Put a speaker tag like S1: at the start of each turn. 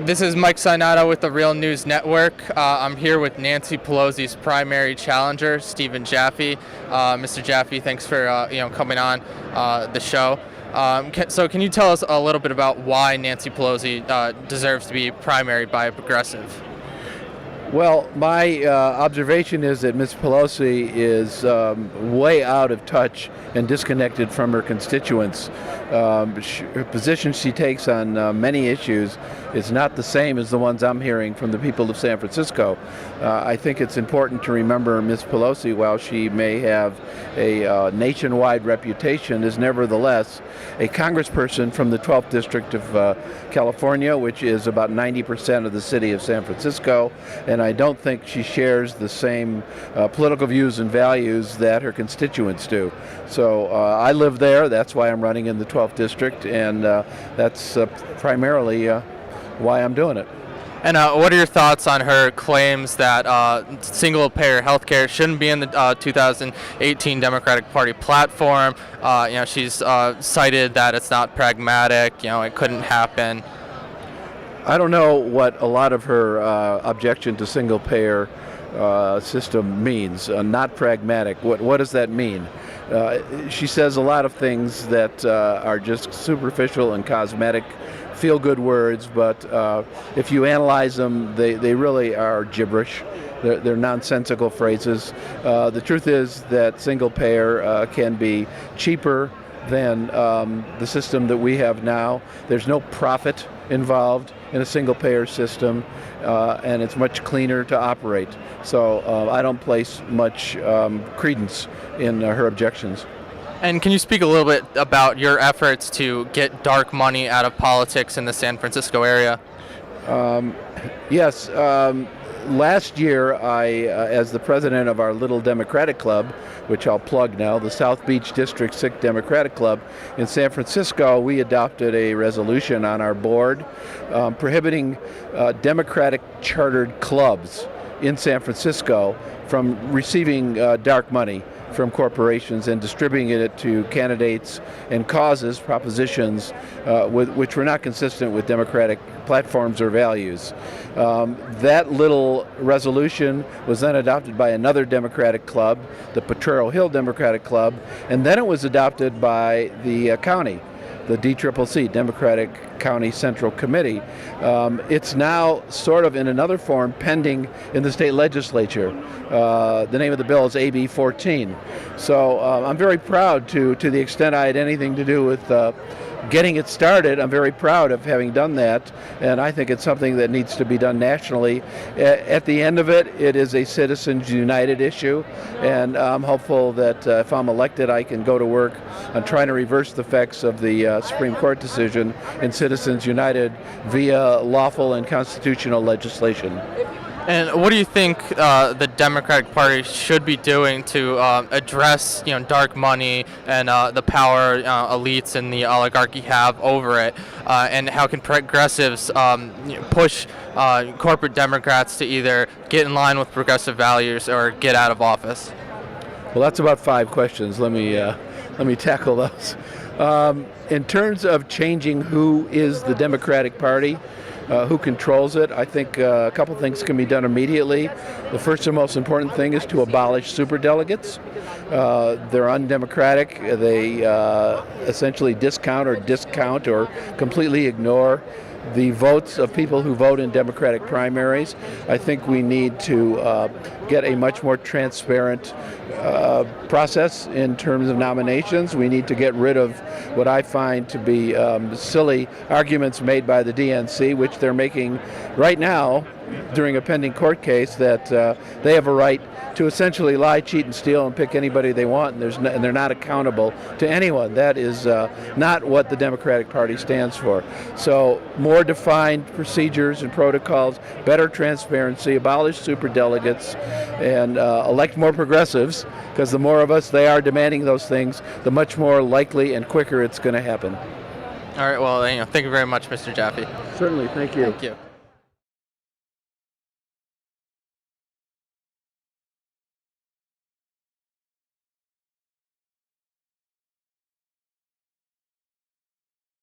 S1: This is Mike Sinato with the Real News Network. I'm here with Nancy Pelosi's primary challenger, Stephen Jaffe. Mr. Jaffe, thanks for coming on the show. Can you tell us a little bit about why Nancy Pelosi deserves to be primary by a progressive?
S2: Well, my observation is that Ms. Pelosi is way out of touch and disconnected from her constituents. Her position she takes on many issues is not the same as the ones I'm hearing from the people of San Francisco. I think it's important to remember Ms. Pelosi, while she may have a nationwide reputation, is nevertheless a congressperson from the 12th District of California, which is about 90% of the city of San Francisco, and I don't think she shares the same political views and values that her constituents do. So I live there, that's why I'm running in the 12th District, and that's primarily why I'm doing it.
S1: And what are your thoughts on her claims that single-payer health care shouldn't be in the 2018 Democratic Party platform? She's cited that it's not pragmatic, it couldn't happen.
S2: I don't know what a lot of her objection to single-payer system means. Not pragmatic. What does that mean? She says a lot of things that are just superficial and cosmetic, feel-good words, but if you analyze them, they really are gibberish. They're nonsensical phrases. The truth is that single-payer can be cheaper than the system that we have now. There's no profit involved in a single-payer system, and it's much cleaner to operate. So I don't place much credence in her objections.
S1: And can you speak a little bit about your efforts to get dark money out of politics in the San Francisco area?
S2: Yes. Last year, I, as the president of our little Democratic Club, which I'll plug now, the South Beach District 6 Democratic Club in San Francisco, we adopted a resolution on our board prohibiting Democratic chartered clubs in San Francisco from receiving dark money from corporations and distributing it to candidates and causes, propositions, which were not consistent with Democratic platforms or values. That little resolution was then adopted by another Democratic club, the Potrero Hill Democratic Club, and then it was adopted by the county, the DCCC, Democratic County Central Committee. It's now sort of in another form pending in the state legislature. The name of the bill is AB 14. So I'm very proud to the extent I had anything to do with getting it started. I'm very proud of having done that, and I think it's something that needs to be done nationally. At the end of it, it is a Citizens United issue, and I'm hopeful that if I'm elected, I can go to work on trying to reverse the effects of the Supreme Court decision in Citizens United via lawful and constitutional legislation.
S1: And what do you think the Democratic Party should be doing to address, dark money and the power elites and the oligarchy have over it? And how can progressives push corporate Democrats to either get in line with progressive values or get out of office?
S2: Well, that's about 5 questions. Let me tackle those. In terms of changing who is the Democratic Party, who controls it, I think a couple things can be done immediately. The first and most important thing is to abolish superdelegates. They're undemocratic. They essentially discount or completely ignore the votes of people who vote in Democratic primaries. I think we need to get a much more transparent process in terms of nominations. We need to get rid of what I find to be silly arguments made by the DNC, which they're making right now during a pending court case, that they have a right to essentially lie, cheat, and steal and pick anybody they want, and they're not accountable to anyone. That is not what the Democratic Party stands for. So more defined procedures and protocols, better transparency, abolish superdelegates, and elect more progressives, because the more of us they are demanding those things, the much more likely and quicker it's going to happen.
S1: All right, well, thank you very much, Mr. Jaffe.
S2: Certainly, thank you.
S1: Thank you.